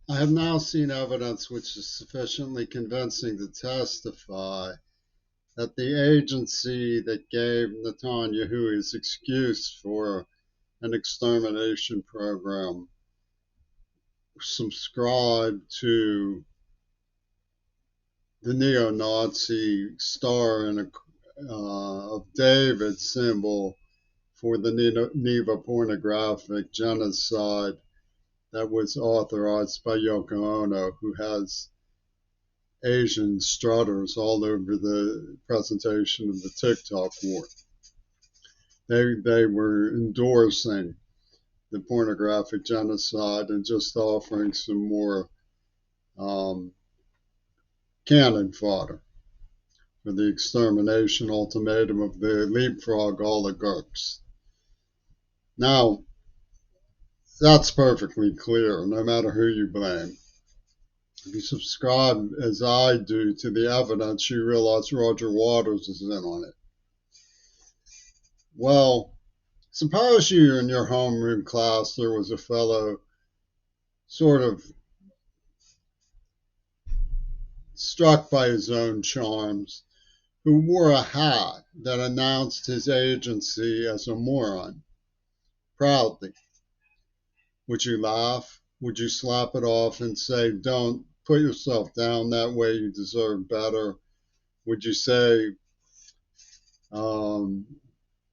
I have now seen evidence which is sufficiently convincing to testify that the agency that gave Netanyahu his excuse for an extermination program subscribed to the neo-Nazi Star of David symbol for the Neva pornographic genocide that was authorized by Yoko Ono, who has Asian strutters all over the presentation of the TikTok war. They were endorsing the pornographic genocide and just offering some more um, cannon fodder for the extermination ultimatum of the leapfrog oligarchs. Now, that's perfectly clear, no matter who you blame. If you subscribe, as I do, to the evidence, you realize Roger Waters is in on it. Well, suppose you in your homeroom class there was a fellow sort of struck by his own charms who wore a hat that announced his agency as a moron proudly. Would you laugh? Would you slap it off and say, don't put yourself down that way, you deserve better? Would you say, um,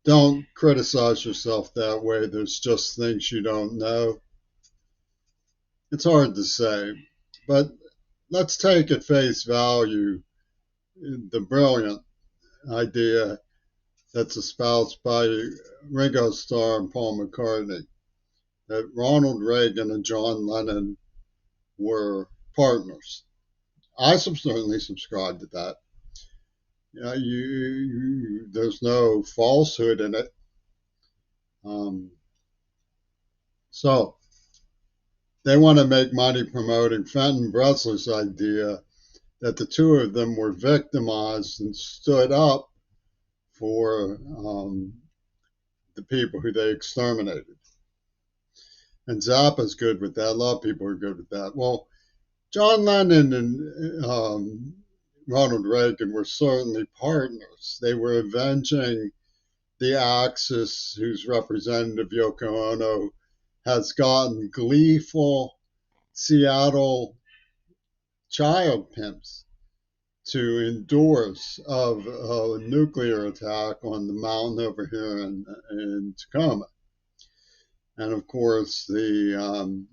don't criticize yourself that way, there's just things you don't know? It's hard to say, but let's take at face value the brilliant idea that's espoused by Ringo Starr and Paul McCartney that Ronald Reagan and John Lennon were partners. I certainly subscribe to that. There's no falsehood in it. Um, so they want to make money promoting Fenton Bresler's idea that the two of them were victimized and stood up for the people who they exterminated. And Zappa's good with that. A lot of people are good with that. Well, John Lennon and Ronald Reagan were certainly partners. They were avenging the Axis, whose representative Yoko Ono has gotten gleeful Seattle child pimps to endorse of a nuclear attack on the mountain over here in Tacoma. And of course, the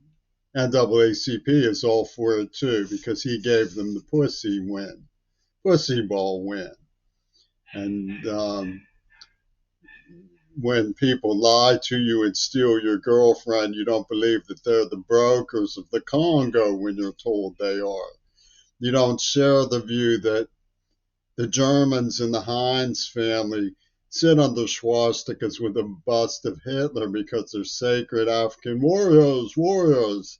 NAACP is all for it too because he gave them the pussy ball win. And when people lie to you and steal your girlfriend, you don't believe that they're the brokers of the Congo when you're told they are. You don't share the view that the Germans in the Heinz family sit under swastikas with a bust of Hitler because they're sacred African warriors,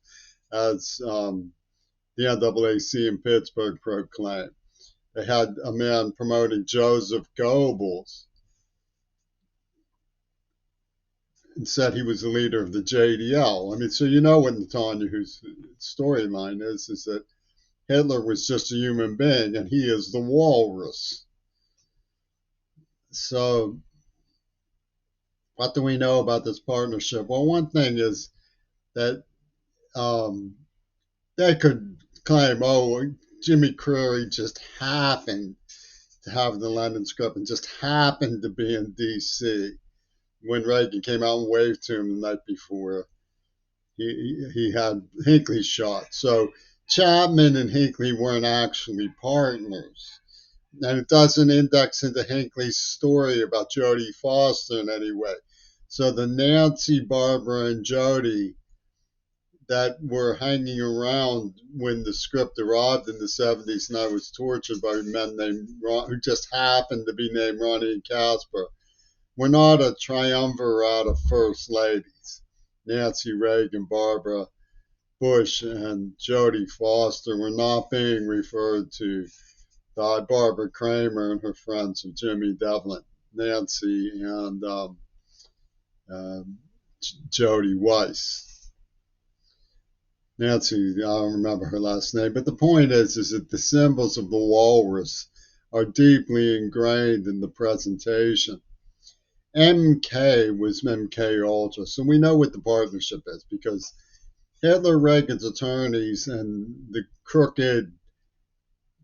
as the NAAC in Pittsburgh proclaimed. They had a man promoting Joseph Goebbels and said he was the leader of the JDL. I mean, so you know what Netanyahu's storyline is that Hitler was just a human being and he is the walrus. So what do we know about this partnership? Well, one thing is that um, they could claim, oh, Jimmy Creary just happened to have the London script and just happened to be in D.C. when Reagan came out and waved to him the night before he had Hinckley shot. So Chapman and Hinckley weren't actually partners. And it doesn't index into Hinckley's story about Jodie Foster in any way. So the Nancy, Barbara, and Jodie that were hanging around when the script arrived in the 70s and I was tortured by men named who just happened to be named Ronnie and Casper. We're not a triumvirate of first ladies. Nancy Reagan, Barbara Bush, and Jodie Foster were not being referred to by Barbara Kramer and her friends of Jimmy Devlin, Nancy, and Jody Weiss. Nancy, I don't remember her last name, but the point is that the symbols of the walrus are deeply ingrained in the presentation. MK was MK Ultra, so we know what the partnership is because Hitler, Reagan's attorneys, and the crooked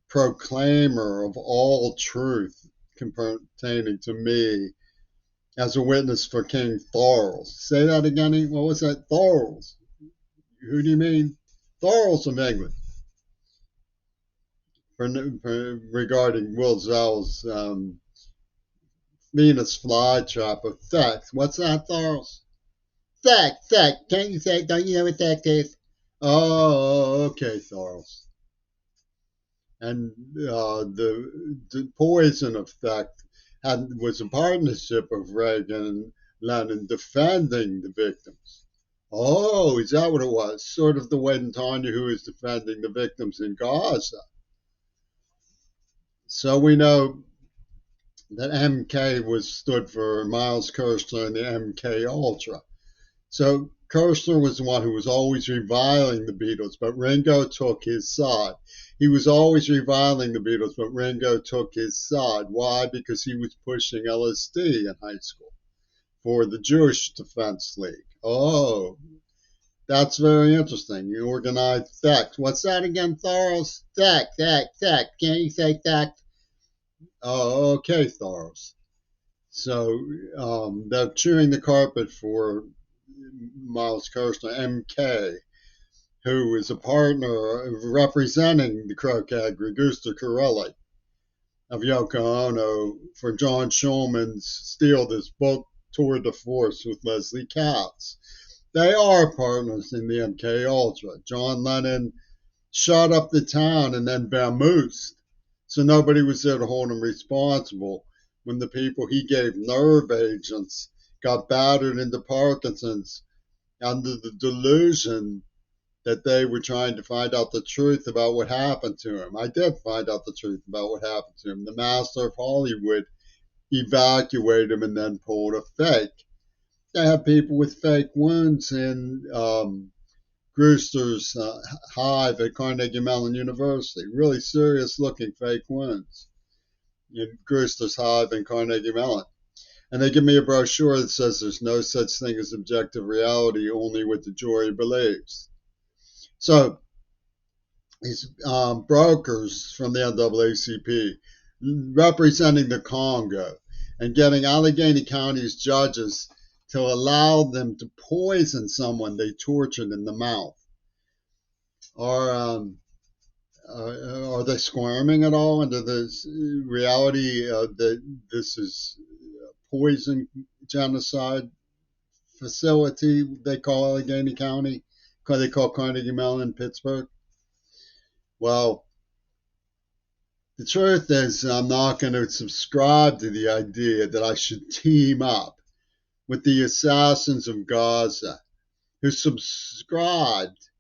proclaimer of all truth pertaining to me as a witness for King Thorles. Say that again. What was that? Thorles. Who do you mean? Thorles of England. Regarding Will Zell's Venus flytrap of theft. What's that, Thorles? Theft. Can't you say? Don't you know what theft is? Oh, okay, Thorles. And the poison effect was a partnership of Reagan and Lenin defending the victims. Oh, is that what it was? Sort of the way Netanyahu is defending the victims in Gaza. So we know that MK stood for Miles Kirshner and the MK Ultra. So Kirshner was the one who was always reviling the Beatles, but Ringo took his side. He was always reviling the Beatles, but Ringo took his side. Why? Because he was pushing LSD in high school for the Jewish Defense League. Oh, that's very interesting. You organized theft. What's that again, Thoros? Theft. Can't you say theft? Oh, okay, Thoros. So they're chewing the carpet for Miles Kirshner, MK, who is a partner representing the croquet, Guster Corelli of Yoko Ono for John Schulman's Steal This Book Tour de Force with Leslie Katz. They are partners in the MK Ultra. John Lennon shot up the town and then vamoosed. So nobody was there to hold him responsible when the people he gave nerve agents got battered into Parkinson's under the delusion that they were trying to find out the truth about what happened to him. I did find out the truth about what happened to him. The master of Hollywood evacuated him and then pulled a fake. They have people with fake wounds in Brewster's hive at Carnegie Mellon University. Really serious looking fake wounds in Brewster's hive in Carnegie Mellon. And they give me a brochure that says there's no such thing as objective reality, only what the jury believes. So these brokers from the NAACP representing the Congo and getting Allegheny County's judges to allow them to poison someone they tortured in the mouth. Are they squirming at all under this reality that this is poison genocide facility they call Allegheny County? They call Carnegie Mellon Pittsburgh? Well, the truth is, I'm not going to subscribe to the idea that I should team up with the assassins of Gaza who subscribed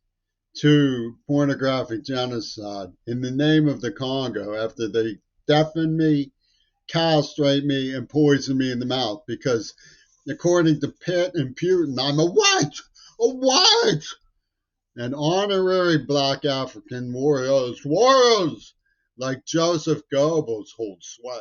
to pornographic genocide in the name of the Congo after they deafen me, castrate me, and poison me in the mouth. Because according to Pitt and Putin, I'm a white, an honorary black African warriors like Joseph Goebbels hold sway.